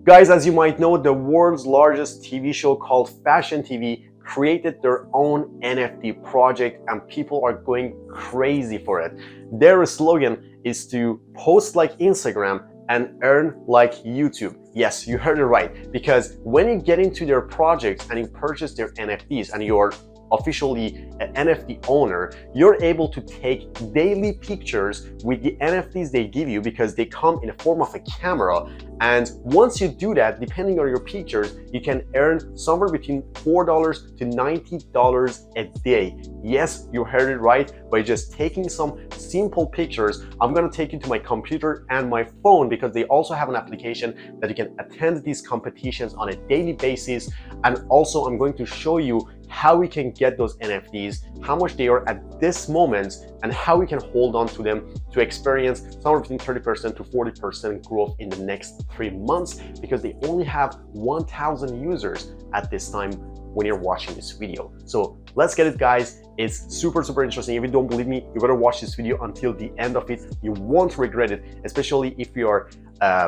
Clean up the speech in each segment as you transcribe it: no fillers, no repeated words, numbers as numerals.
Guys, as you might know, the world's largest TV show called Fashion TV created their own NFT project and people are going crazy for it. Their slogan is to post like Instagram and earn like YouTube. Yes, you heard it right, because when you get into their projects and you purchase their NFTs and you're officially an NFT owner, you're able to take daily pictures with the NFTs they give you because they come in the form of a camera. And once you do that, depending on your pictures, you can earn somewhere between $4 to $90 a day. Yes, you heard it right, by just taking some simple pictures. I'm gonna take you to my computer and my phone because they also have an application that you can attend these competitions on a daily basis. And also I'm going to show you how we can get those NFTs, how much they are at this moment, and how we can hold on to them to experience somewhere between 30% to 40% growth in the next 3 months, because they only have 1,000 users at this time when you're watching this video. So let's get it, guys. It's super interesting. If you don't believe me, you better watch this video until the end of it. You won't regret it, especially if you are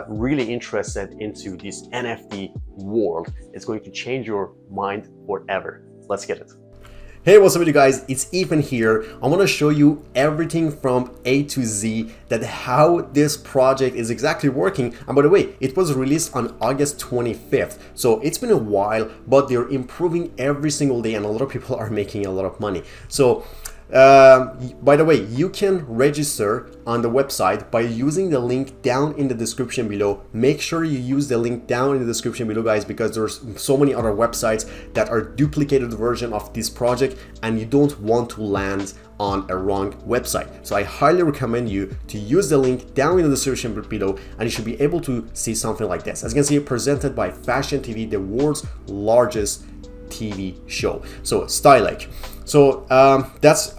really interested into this NFT world. It's going to change your mind forever. Let's get it. Hey, what's up with you guys? It's Ethan here. I want to show you everything from A to Z, that how this project is exactly working. And by the way, it was released on August 25th. So it's been a while, but they're improving every single day and a lot of people are making a lot of money. So by the way, you can register on the website by using the link down in the description below. Make sure you use the link down in the description below, guys, because there's so many other websites that are duplicated version of this project and you don't want to land on a wrong website. So I highly recommend you to use the link down in the description below and you should be able to see something like this. As you can see, presented by Fashion TV, the world's largest TV show. So Stylike. So that's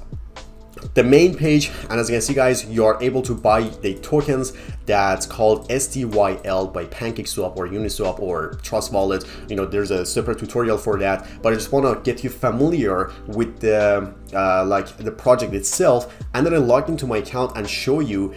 the main page, and as you can see, guys, you are able to buy the tokens that's called STYL by PancakeSwap or Uniswap or Trust Wallet. You know, there's a separate tutorial for that, but I just want to get you familiar with the like the project itself, and then I log into my account and show you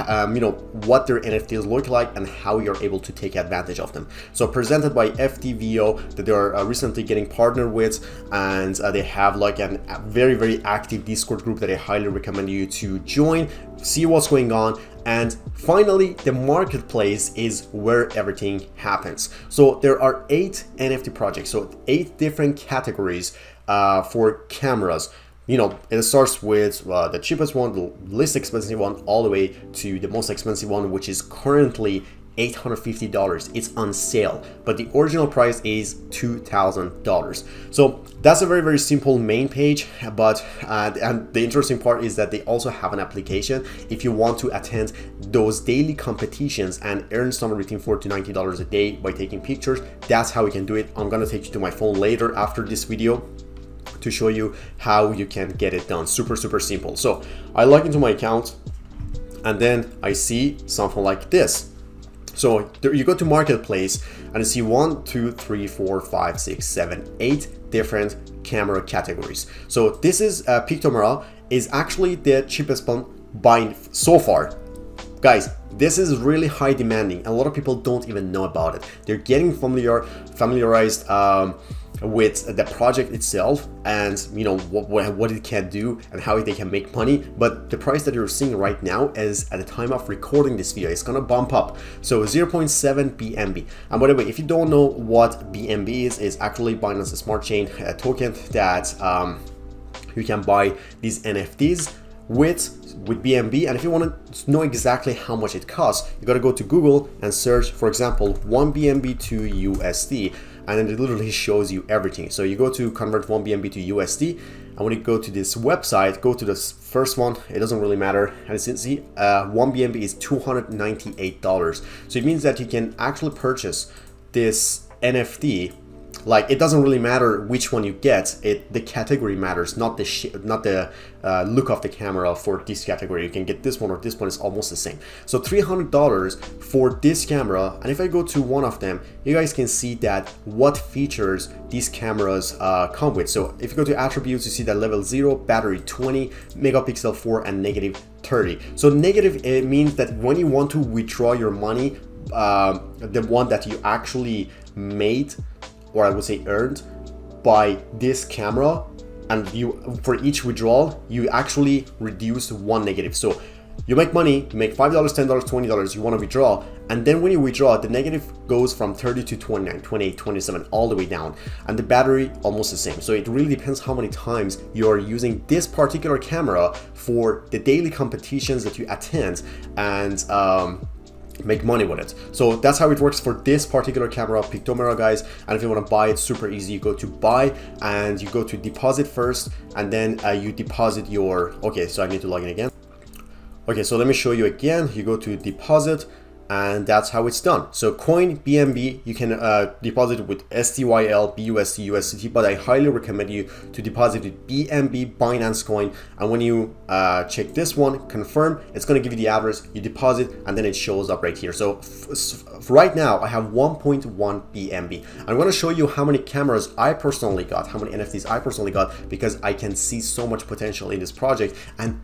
you know, what their NFTs look like and how you're able to take advantage of them. So presented by FTVO, that they are recently getting partnered with, and they have like a very active Discord group that I highly recommend you to join, see what's going on. And finally, the marketplace is where everything happens. So there are 8 NFT projects, so 8 different categories for cameras. You know, it starts with the cheapest one, the least expensive one, all the way to the most expensive one, which is currently $850. It's on sale, but the original price is $2,000. So that's a very simple main page, but and the interesting part is that they also have an application if you want to attend those daily competitions and earn somewhere between $40 to $90 a day by taking pictures. That's how we can do it. I'm gonna take you to my phone later after this video to show you how you can get it done. Super simple. So I log into my account and then I see something like this. So there you go to marketplace and you see 1, 2, 3, 4, 5, 6, 7, 8 different camera categories. So this is Pictomera is actually the cheapest one by so far. Guys, this is really high demanding. A lot of people don't even know about it. They're getting familiarized with the project itself and you know what it can do and how they can make money, but the price that you're seeing right now is at the time of recording this video, it's gonna bump up. So 0.7 BNB. And by the way, if you don't know what BNB is actually Binance Smart Chain token that you can buy these NFTs with BNB. And if you want to know exactly how much it costs, you got to go to Google and search, for example, 1 BNB to USD, and then it literally shows you everything. So you go to convert 1 BNB to USD, and when you go to this website, go to this first one, it doesn't really matter, and as you can see, 1 BNB is $298. So it means that you can actually purchase this NFT. Like, it doesn't really matter which one you get, the category matters, not the look of the camera for this category. You can get this one or this one, is almost the same. So $300 for this camera, and if I go to one of them, you guys can see that what features these cameras come with. So if you go to attributes, you see that level 0, battery 20, megapixel 4, and negative 30. So negative, it means that when you want to withdraw your money the one that you actually made, or I would say earned, by this camera, and you, for each withdrawal, you actually reduce one negative. So you make money, you make $5, $10, $20, you want to withdraw, and then when you withdraw, the negative goes from 30 to 29, 28, 27, all the way down, and the battery almost the same. So it really depends how many times you're using this particular camera for the daily competitions that you attend, and make money with it. So that's how it works for this particular camera, Pictomera, guys. And if you want to buy it, super easy. You go to buy and you go to deposit first, and then you deposit your, okay, so I need to log in again. Okay, so let me show you again. You go to deposit, and that's how it's done. So coin BNB, you can deposit with STYL, BUSD, USDT, but I highly recommend you to deposit with BNB, Binance Coin. And when you check this one, confirm, it's going to give you the address, you deposit, and then it shows up right here. So right now I have 1.1 BNB. I'm going to show you how many cameras I personally got, how many NFTs I personally got, because I can see so much potential in this project. And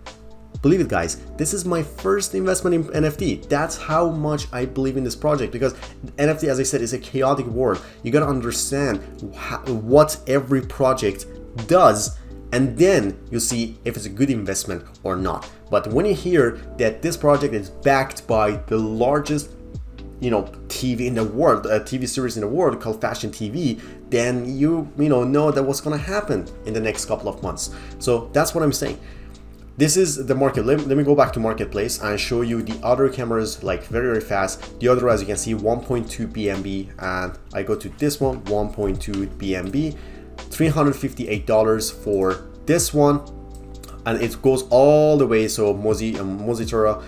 believe it, guys, this is my first investment in NFT. That's how much I believe in this project, because NFT, as I said, is a chaotic world. You gotta understand what every project does, and then you see if it's a good investment or not. But when you hear that this project is backed by the largest, you know, TV in the world, a TV series in the world called Fashion TV, then you know that what's gonna happen in the next couple of months. So that's what I'm saying. This is the market. Let me go back to marketplace and show you the other cameras, like very fast. The other, as you can see, 1.2 BNB, and I go to this one, 1.2 BNB, $358 for this one, and it goes all the way. So Mozitera,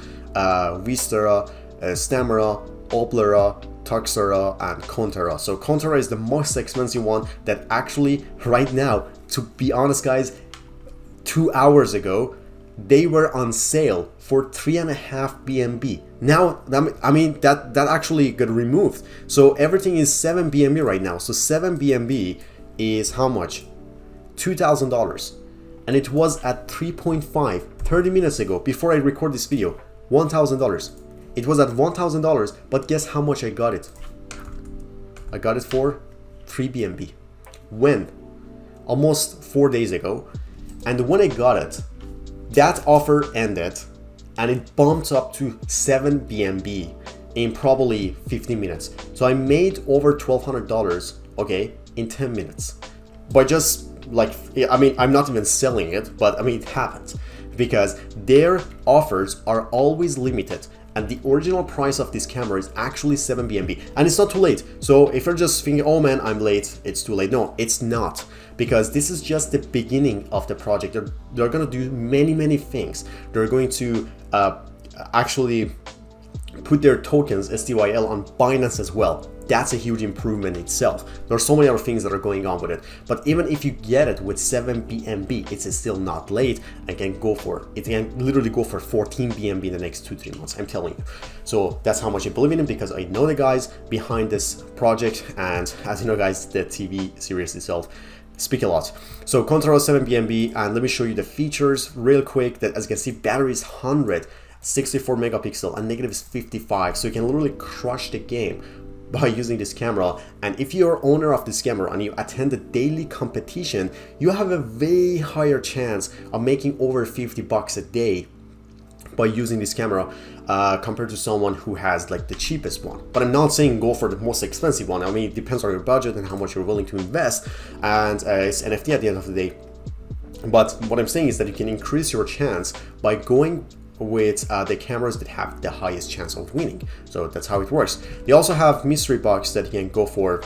Vistera, Stamera, Oblera, Tuxera, and Contera. So Contera is the most expensive one that actually right now, to be honest, guys, 2 hours ago, they were on sale for 3.5 BNB. Now, I mean, that actually got removed. So everything is 7 BNB right now. So 7 BNB is how much? $2,000. And it was at 3.5 30 minutes ago, before I record this video, $1,000. It was at $1,000, but guess how much I got it? I got it for 3 BNB. When? Almost 4 days ago. And when I got it, that offer ended and it bumped up to 7 BNB in probably 15 minutes. So I made over $1,200, okay, in 10 minutes. By just like, I mean, I'm not even selling it, but I mean, it happened because their offers are always limited. And the original price of this camera is actually 7 BNB, and it's not too late. So if you're just thinking, oh man, I'm late, it's too late. No, it's not, because this is just the beginning of the project. They're gonna do many things. They're going to actually put their tokens, STYL, on Binance as well. That's a huge improvement itself. There are so many other things that are going on with it. But even if you get it with 7 BNB, it's still not late and can go for, it can literally go for 14 BNB in the next 2-3 months, I'm telling you. So that's how much I believe in it, because I know the guys behind this project, and as you know, guys, the TV series itself speak a lot. So Contera 7 BNB, and let me show you the features real quick. That, as you can see, battery is 100, 64 megapixel, and negative is 55. So you can literally crush the game by using this camera. And if you're owner of this camera and you attend a daily competition, you have a way higher chance of making over $50 a day by using this camera compared to someone who has like the cheapest one. But I'm not saying go for the most expensive one. I mean, it depends on your budget and how much you're willing to invest, and it's NFT at the end of the day. But what I'm saying is that you can increase your chance by going with the cameras that have the highest chance of winning. So that's how it works. They also have mystery box that you can go for,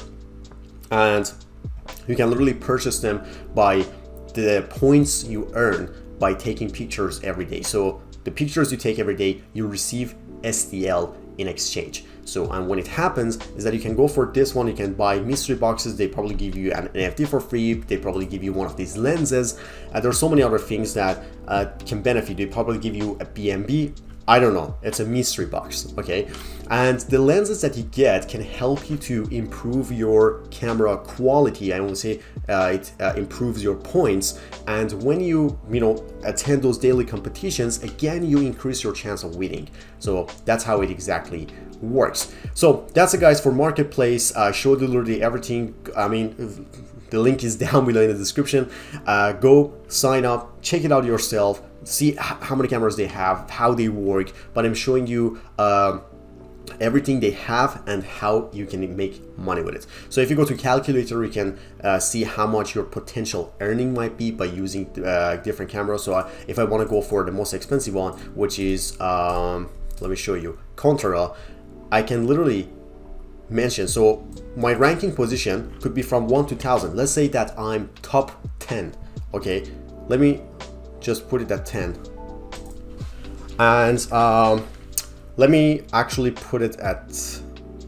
and you can literally purchase them by the points you earn by taking pictures every day. So the pictures you take every day, you receive STL in exchange. So, and when it happens is that you can go for this one, you can buy mystery boxes, they probably give you an NFT for free, they probably give you one of these lenses. There are so many other things that can benefit. They probably give you a BNB, I don't know, it's a mystery box, okay? And the lenses that you get can help you to improve your camera quality. I want to say it improves your points. And when you attend those daily competitions, again, you increase your chance of winning. So that's how it exactly works. So that's it, guys, for marketplace. I showed you literally everything. I mean, the link is down below in the description. Go sign up, check it out yourself, see how many cameras they have, how they work, but I'm showing you everything they have and how you can make money with it. So if you go to calculator, you can see how much your potential earning might be by using different cameras. So if I want to go for the most expensive one, which is let me show you, Contra, I can literally mention, so my ranking position could be from 1 to 1000. Let's say that I'm top 10. Okay, let me just put it at 10, and let me actually put it at,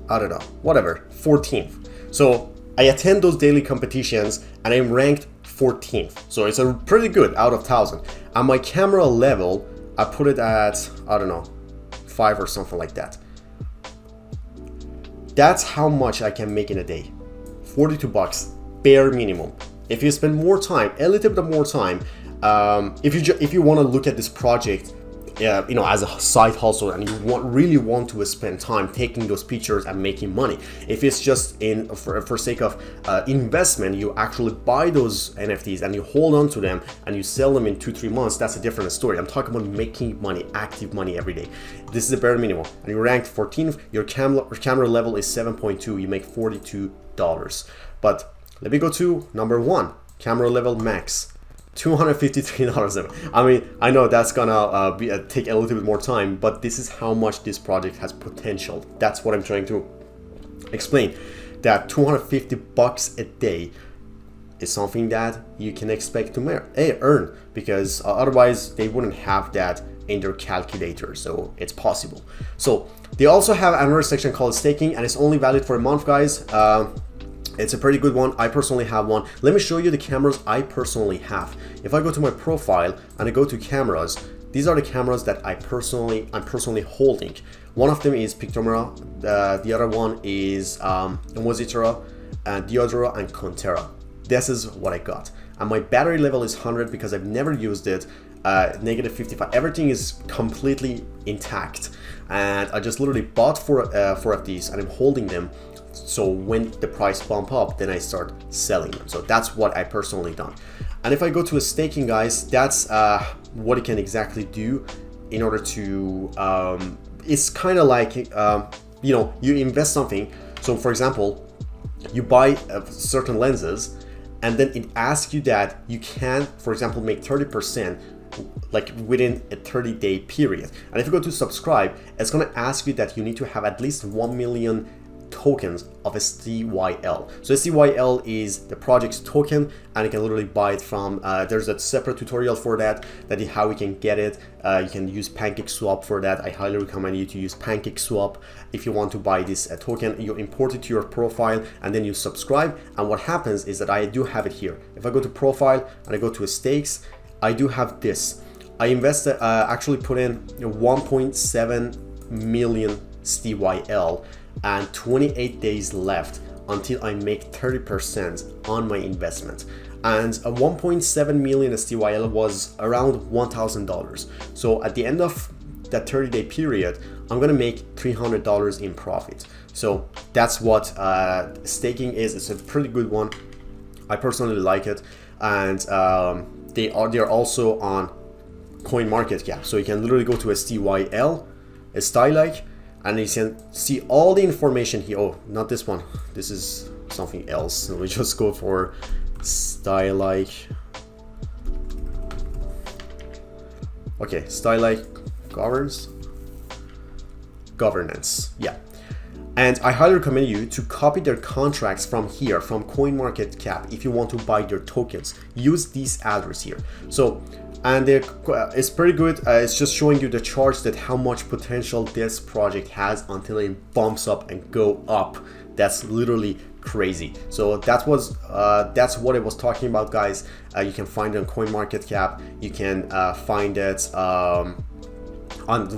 I don't know, whatever, 14th. So I attend those daily competitions and I'm ranked 14th. So it's a pretty good out of 1000. And my camera level, I put it at, I don't know, 5 or something like that. That's how much I can make in a day. 42 bucks, bare minimum. If you spend more time, a little bit more time, if you want to look at this project, you know, as a side hustle, and you really want to spend time taking those pictures and making money. If it's just for sake of investment, you actually buy those NFTs and you hold on to them and you sell them in 2-3 months, that's a different story. I'm talking about making money, active money every day. This is the bare minimum, and you're ranked 14th. Your camera level is 7.2. You make $42. But let me go to number 1, camera level max. $253. I mean, I know that's gonna take a little bit more time, but this is how much this project has potential. That's what I'm trying to explain. That 250 bucks a day is something that you can expect to earn, because otherwise they wouldn't have that in their calculator. So it's possible. So they also have another section called staking, and it's only valid for a month, guys. It's a pretty good one. I personally have one. Let me show you the cameras I personally have. If I go to my profile and I go to cameras, these are the cameras that I'm personally holding. One of them is Pictomera, the other one is Mozitera, and Diodora and Contera. This is what I got. And my battery level is 100 because I've never used it. Negative 55. Everything is completely intact. And I just literally bought four of these and I'm holding them. So when the price bump up, then I start selling them. So that's what I personally done. And if I go to a staking, guys, that's what you can exactly do in order to, it's kind of like, you know, you invest something. So for example, you buy certain lenses and then it asks you that you can, for example, make 30% like within a 30-day period. And if you go to subscribe, it's going to ask you that you need to have at least 1 million tokens of a STYL. So STYL is the project's token, and you can literally buy it from, there's a separate tutorial for that, that is how you can get it. You can use PancakeSwap for that. I highly recommend you to use PancakeSwap if you want to buy this token. You import it to your profile and then you subscribe, and what happens is that I do have it here. If I go to profile and I go to stakes, I do have this. I invested, actually put in 1.7 million STYL and 28 days left until I make 30% on my investment. And a 1.7 million STYL was around $1,000. So at the end of that 30-day period, I'm gonna make $300 in profit. So that's what staking is. It's a pretty good one. I personally like it, and they're also on CoinMarketCap. So you can literally go to a STYL, a Stylike, and you can see all the information here. Oh, not this one. This is something else. So we just go for Stylike. Okay, Stylike governance. Yeah. And I highly recommend you to copy their contracts from here, from CoinMarketCap, if you want to buy their tokens. Use this address here. So, and it's pretty good. It's just showing you the charts, that how much potential this project has until it bumps up and go up. That's literally crazy. So that's what I was talking about, guys. You can find it on CoinMarketCap. You can find it on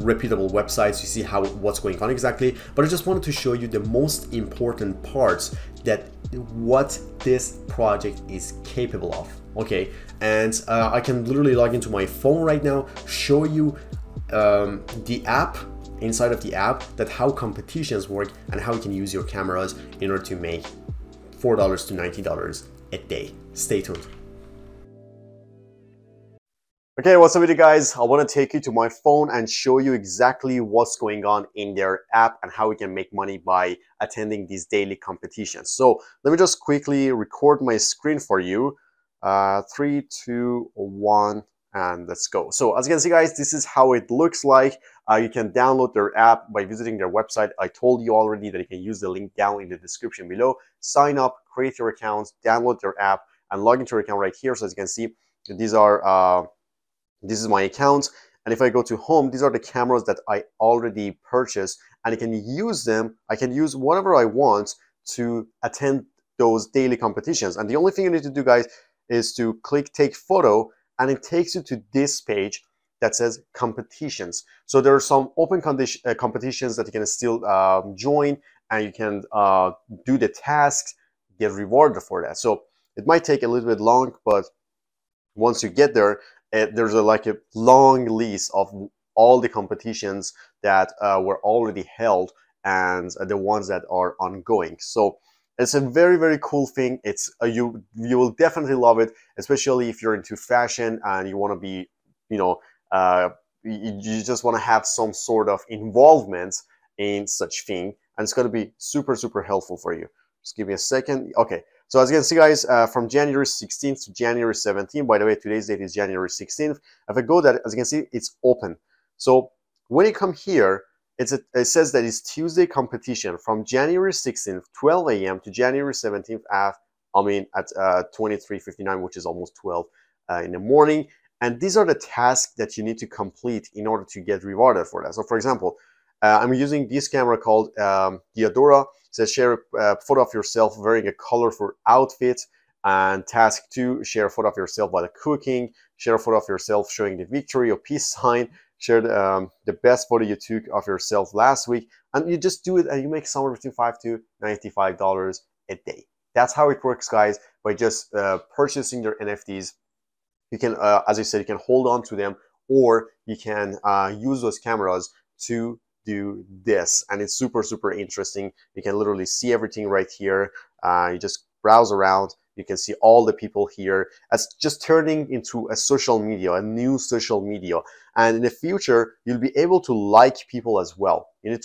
reputable websites. You see what's going on exactly. But I just wanted to show you the most important parts, that what this project is capable of. Okay, and I can literally log into my phone right now, show you the app inside of the app that how competitions work and how you can use your cameras in order to make $4 to $90 a day. Stay tuned. Okay, what's up with you guys? I want to take you to my phone and show you exactly what's going on in their app and how we can make money by attending these daily competitions. So let me just quickly record my screen for you. 3, 2, 1, and let's go. So as you can see, guys, this is how it looks like. You can download their app by visiting their website. I told you already that you can use the link down in the description below. Sign up, create your accounts, download their app, and log into your account right here. So as you can see, these are this is my account, and if I go to home, these are the cameras that I already purchased, and I can use them. I can use whatever I want to attend those daily competitions. And the only thing you need to do, guys, is to click take photo, and it takes you to this page that says competitions. So there are some open competitions that you can still join, and you can do the tasks, get rewarded for that. So it might take a little bit long, but once you get there, there's like a long list of all the competitions that were already held and the ones that are ongoing. So it's a very, very cool thing. It's you will definitely love it, especially if you're into fashion and you want to be, you just want to have some sort of involvement in such thing, and it's going to be super, super helpful for you. Just give me a second. Okay. So as you can see, guys, from January 16th to January 17th, by the way, today's date is January 16th. If I go that, as you can see, it's open. So when you come here, it says that it's Tuesday competition from January 16th, 12 a.m. to January 17th at 23:59, which is almost 12 in the morning. And these are the tasks that you need to complete in order to get rewarded for that. So for example, I'm using this camera called Diodora. It says share a photo of yourself wearing a colorful outfit. And task 2, share a photo of yourself while cooking. Share a photo of yourself showing the victory or peace sign. Share the best photo you took of yourself last week. And you just do it and you make somewhere between $5 to $95 a day. That's how it works, guys, by just purchasing their NFTs. You can, as I said, you can hold on to them, or you can use those cameras to do this, and it's super, super interesting. You can literally see everything right here. You just browse around, you can see all the people here. It's just turning into a social media, a new social media, and in the future you'll be able to like people as well. You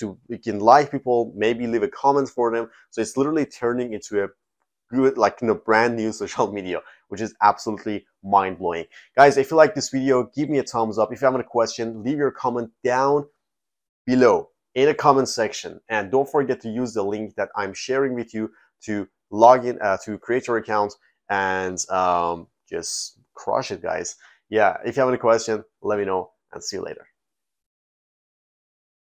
can like people, maybe leave a comment for them. So it's literally turning into a good, like, brand new social media, which is absolutely mind-blowing. Guys, if you like this video, give me a thumbs up. If you have any question, leave your comment down below in the comment section, and don't forget to use the link that I'm sharing with you to log in, to create your account, and just crush it, guys. Yeah, if you have any question, let me know, and see you later.